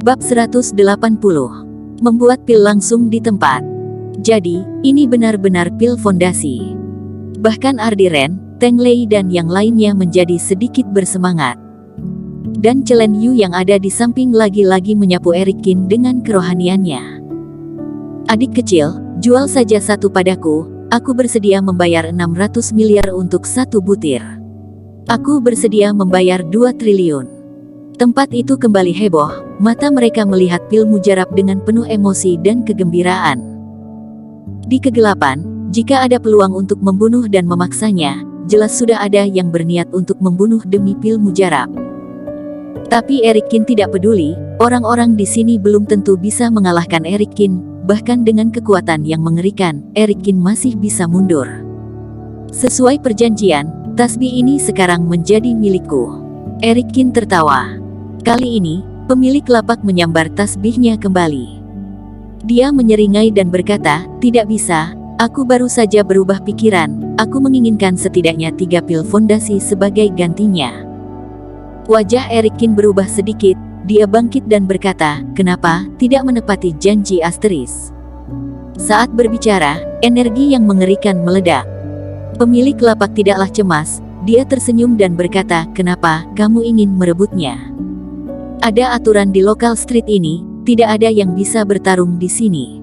Bab 180. Membuat pil langsung di tempat. Jadi, ini benar-benar pil fondasi. Bahkan Ardiren, Teng Lei dan yang lainnya menjadi sedikit bersemangat. Dan Celen Yu yang ada di samping lagi-lagi menyapu Eric Qin dengan kerohaniannya. Adik kecil, jual saja satu padaku, aku bersedia membayar 600 miliar untuk satu butir. Aku bersedia membayar 2 triliun. Tempat itu kembali heboh, mata mereka melihat pil mujarab dengan penuh emosi dan kegembiraan. Di kegelapan, jika ada peluang untuk membunuh dan memaksanya, jelas sudah ada yang berniat untuk membunuh demi pil mujarab. Tapi Eric Qin tidak peduli, orang-orang di sini belum tentu bisa mengalahkan Eric Qin, bahkan dengan kekuatan yang mengerikan, Eric Qin masih bisa mundur. Sesuai perjanjian, tasbih ini sekarang menjadi milikku. Eric Qin tertawa. Kali ini, pemilik lapak menyambar tasbihnya kembali. Dia menyeringai dan berkata, tidak bisa, aku baru saja berubah pikiran, aku menginginkan setidaknya 3 pil fondasi sebagai gantinya. Wajah Eric Qin berubah sedikit, dia bangkit dan berkata, kenapa tidak menepati janji Asteris? Saat berbicara, energi yang mengerikan meledak. Pemilik lapak tidaklah cemas, dia tersenyum dan berkata, kenapa kamu ingin merebutnya? Ada aturan di lokal street ini, tidak ada yang bisa bertarung di sini.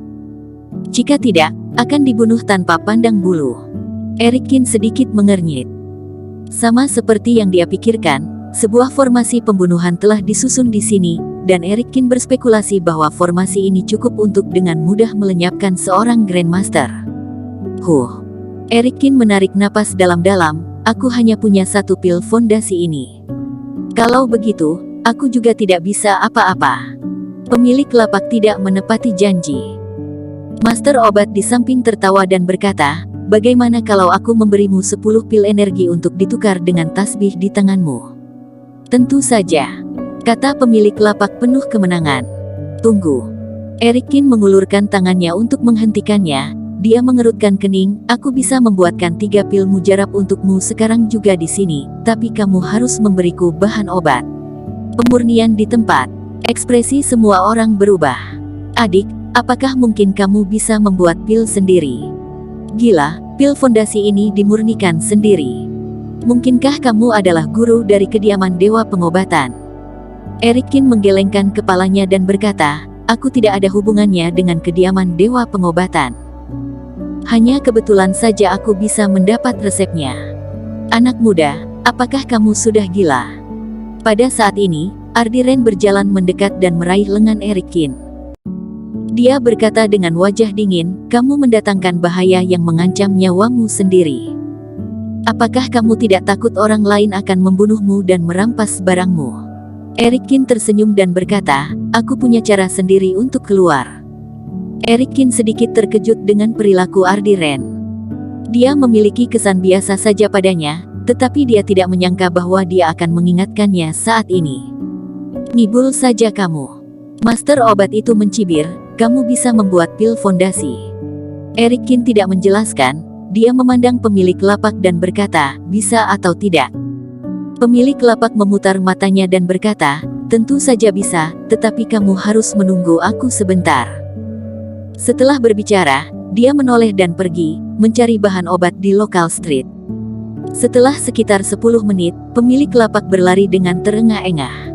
Jika tidak, akan dibunuh tanpa pandang bulu. Eric Qin sedikit mengernyit. Sama seperti yang dia pikirkan, sebuah formasi pembunuhan telah disusun di sini, dan Eric Qin berspekulasi bahwa formasi ini cukup untuk dengan mudah melenyapkan seorang Grandmaster. Eric Qin menarik napas dalam-dalam, aku hanya punya satu pil fondasi ini. Kalau begitu, aku juga tidak bisa apa-apa. Pemilik lapak tidak menepati janji. Master obat di samping tertawa dan berkata, bagaimana kalau aku memberimu 10 pil energi untuk ditukar dengan tasbih di tanganmu? Tentu saja, kata pemilik lapak penuh kemenangan. Tunggu. Eric Qin mengulurkan tangannya untuk menghentikannya. Dia mengerutkan kening, aku bisa membuatkan 3 pil mujarab untukmu sekarang juga di sini, tapi kamu harus memberiku bahan obat. Pemurnian di tempat. Ekspresi semua orang berubah. Adik, apakah mungkin kamu bisa membuat pil sendiri? Gila, pil fondasi ini dimurnikan sendiri. Mungkinkah kamu adalah guru dari kediaman Dewa Pengobatan? Eric Qin menggelengkan kepalanya dan berkata, aku tidak ada hubungannya dengan kediaman Dewa Pengobatan. Hanya kebetulan saja aku bisa mendapat resepnya. Anak muda, apakah kamu sudah gila? Pada saat ini, Ardiren berjalan mendekat dan meraih lengan Eric Qin. Dia berkata dengan wajah dingin, kamu mendatangkan bahaya yang mengancam nyawamu sendiri. Apakah kamu tidak takut orang lain akan membunuhmu dan merampas barangmu? Eric Qin tersenyum dan berkata, aku punya cara sendiri untuk keluar. Eric Qin sedikit terkejut dengan perilaku Ardiren. Dia memiliki kesan biasa saja padanya, tetapi dia tidak menyangka bahwa dia akan mengingatkannya saat ini. Ngibul saja kamu. Master obat itu mencibir, kamu bisa membuat pil fondasi. Eric Qin tidak menjelaskan, dia memandang pemilik lapak dan berkata, bisa atau tidak. Pemilik lapak memutar matanya dan berkata, tentu saja bisa, tetapi kamu harus menunggu aku sebentar. Setelah berbicara, dia menoleh dan pergi, mencari bahan obat di lokal street. Setelah sekitar 10 menit, pemilik lapak berlari dengan terengah-engah.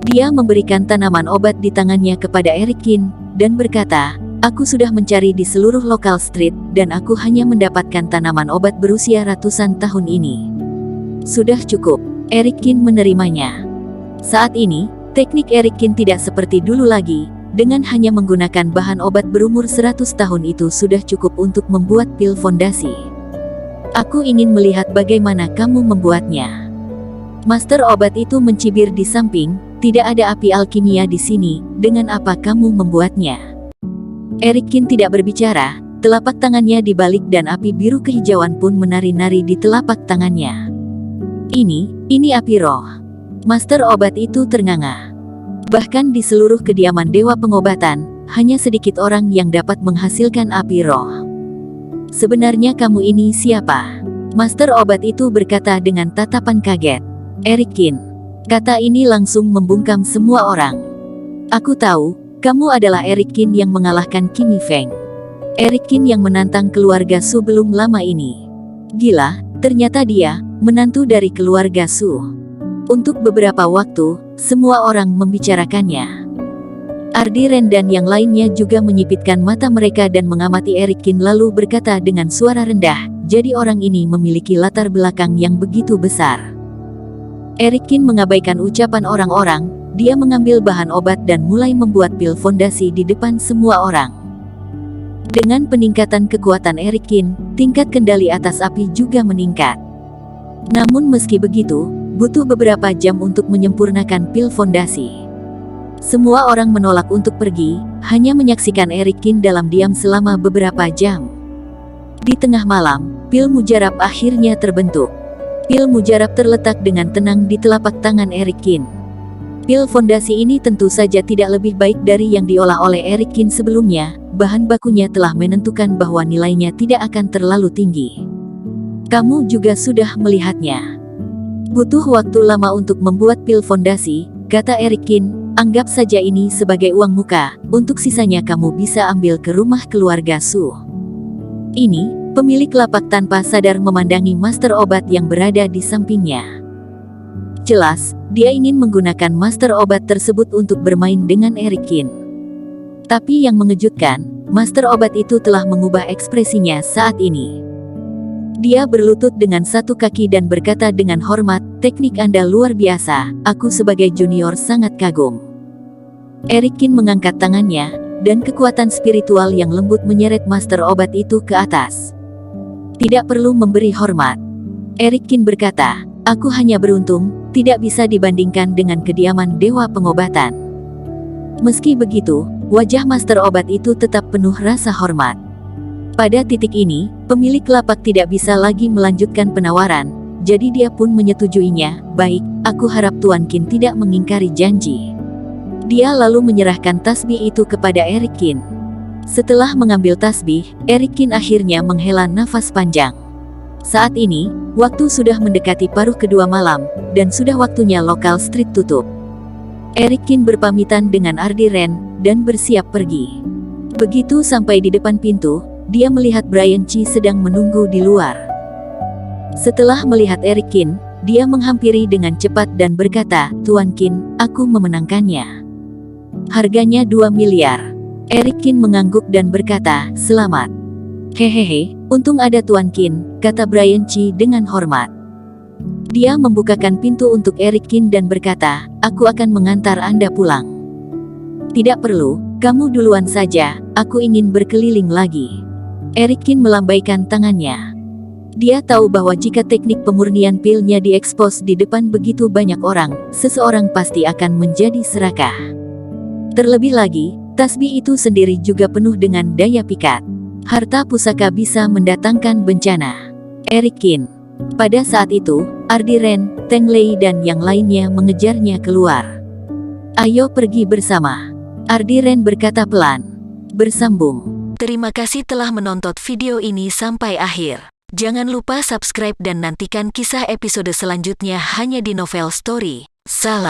Dia memberikan tanaman obat di tangannya kepada Eric Qin, dan berkata, aku sudah mencari di seluruh lokal street, dan aku hanya mendapatkan tanaman obat berusia ratusan tahun ini. Sudah cukup. Eric Qin menerimanya. Saat ini, teknik Eric Qin tidak seperti dulu lagi, dengan hanya menggunakan bahan obat berumur 100 tahun itu sudah cukup untuk membuat pil fondasi. Aku ingin melihat bagaimana kamu membuatnya. Master obat itu mencibir di samping, tidak ada api alkimia di sini, dengan apa kamu membuatnya? Eric Qin tidak berbicara, telapak tangannya dibalik dan api biru kehijauan pun menari-nari di telapak tangannya. Ini api roh. Master obat itu ternganga. Bahkan di seluruh kediaman Dewa Pengobatan, hanya sedikit orang yang dapat menghasilkan api roh. Sebenarnya kamu ini siapa? Master obat itu berkata dengan tatapan kaget. Eric Qin. Kata ini langsung membungkam semua orang. Aku tahu, kamu adalah Eric Qin yang mengalahkan Kimi Feng. Eric Qin yang menantang keluarga Su belum lama ini. Gila, ternyata dia menantu dari keluarga Su. Untuk beberapa waktu, semua orang membicarakannya. Ardiren dan yang lainnya juga menyipitkan mata mereka dan mengamati Eric Qin lalu berkata dengan suara rendah, jadi orang ini memiliki latar belakang yang begitu besar. Eric Qin mengabaikan ucapan orang-orang, dia mengambil bahan obat dan mulai membuat pil fondasi di depan semua orang. Dengan peningkatan kekuatan Eric Qin, tingkat kendali atas api juga meningkat. Namun meski begitu, butuh beberapa jam untuk menyempurnakan pil fondasi. Semua orang menolak untuk pergi, hanya menyaksikan Eric Qin dalam diam selama beberapa jam. Di tengah malam, pil mujarab akhirnya terbentuk. Pil mujarab terletak dengan tenang di telapak tangan Eric Qin. Pil fondasi ini tentu saja tidak lebih baik dari yang diolah oleh Eric Qin sebelumnya, bahan bakunya telah menentukan bahwa nilainya tidak akan terlalu tinggi. Kamu juga sudah melihatnya. Butuh waktu lama untuk membuat pil fondasi, kata Eric Qin. Anggap saja ini sebagai uang muka, untuk sisanya kamu bisa ambil ke rumah keluarga Su. Ini, pemilik lapak tanpa sadar memandangi master obat yang berada di sampingnya. Jelas, dia ingin menggunakan master obat tersebut untuk bermain dengan Eric Qin. Tapi yang mengejutkan, master obat itu telah mengubah ekspresinya saat ini. Dia berlutut dengan satu kaki dan berkata dengan hormat, teknik Anda luar biasa, aku sebagai junior sangat kagum. Eric Qin mengangkat tangannya, dan kekuatan spiritual yang lembut menyeret master obat itu ke atas. Tidak perlu memberi hormat. Eric Qin berkata, aku hanya beruntung, tidak bisa dibandingkan dengan kediaman dewa pengobatan. Meski begitu, wajah master obat itu tetap penuh rasa hormat. Pada titik ini, pemilik lapak tidak bisa lagi melanjutkan penawaran, jadi dia pun menyetujuinya. Baik, aku harap Tuan Qin tidak mengingkari janji. Dia lalu menyerahkan tasbih itu kepada Eric Qin. Setelah mengambil tasbih, Eric Qin akhirnya menghela nafas panjang. Saat ini, waktu sudah mendekati paruh kedua malam, dan sudah waktunya lokal street tutup. Eric Qin berpamitan dengan Ardiren, dan bersiap pergi. Begitu sampai di depan pintu, dia melihat Brian Chi sedang menunggu di luar. Setelah melihat Eric Qin, dia menghampiri dengan cepat dan berkata, Tuan Qin, aku memenangkannya. Harganya 2 miliar. Eric Qin mengangguk dan berkata, selamat. Hehehe, untung ada Tuan Qin, kata Brian Chi dengan hormat. Dia membukakan pintu untuk Eric Qin dan berkata, aku akan mengantar Anda pulang. Tidak perlu, kamu duluan saja, aku ingin berkeliling lagi. Eric Qin melambaikan tangannya. Dia tahu bahwa jika teknik pemurnian pilnya diekspos di depan begitu banyak orang, seseorang pasti akan menjadi serakah. Terlebih lagi, tasbih itu sendiri juga penuh dengan daya pikat. Harta pusaka bisa mendatangkan bencana. Eric Qin. Pada saat itu, Ardiren, Teng Lei dan yang lainnya mengejarnya keluar. Ayo pergi bersama. Ardiren berkata pelan. Bersambung. Terima kasih telah menonton video ini sampai akhir. Jangan lupa subscribe dan nantikan kisah episode selanjutnya hanya di Novel Story. Salam.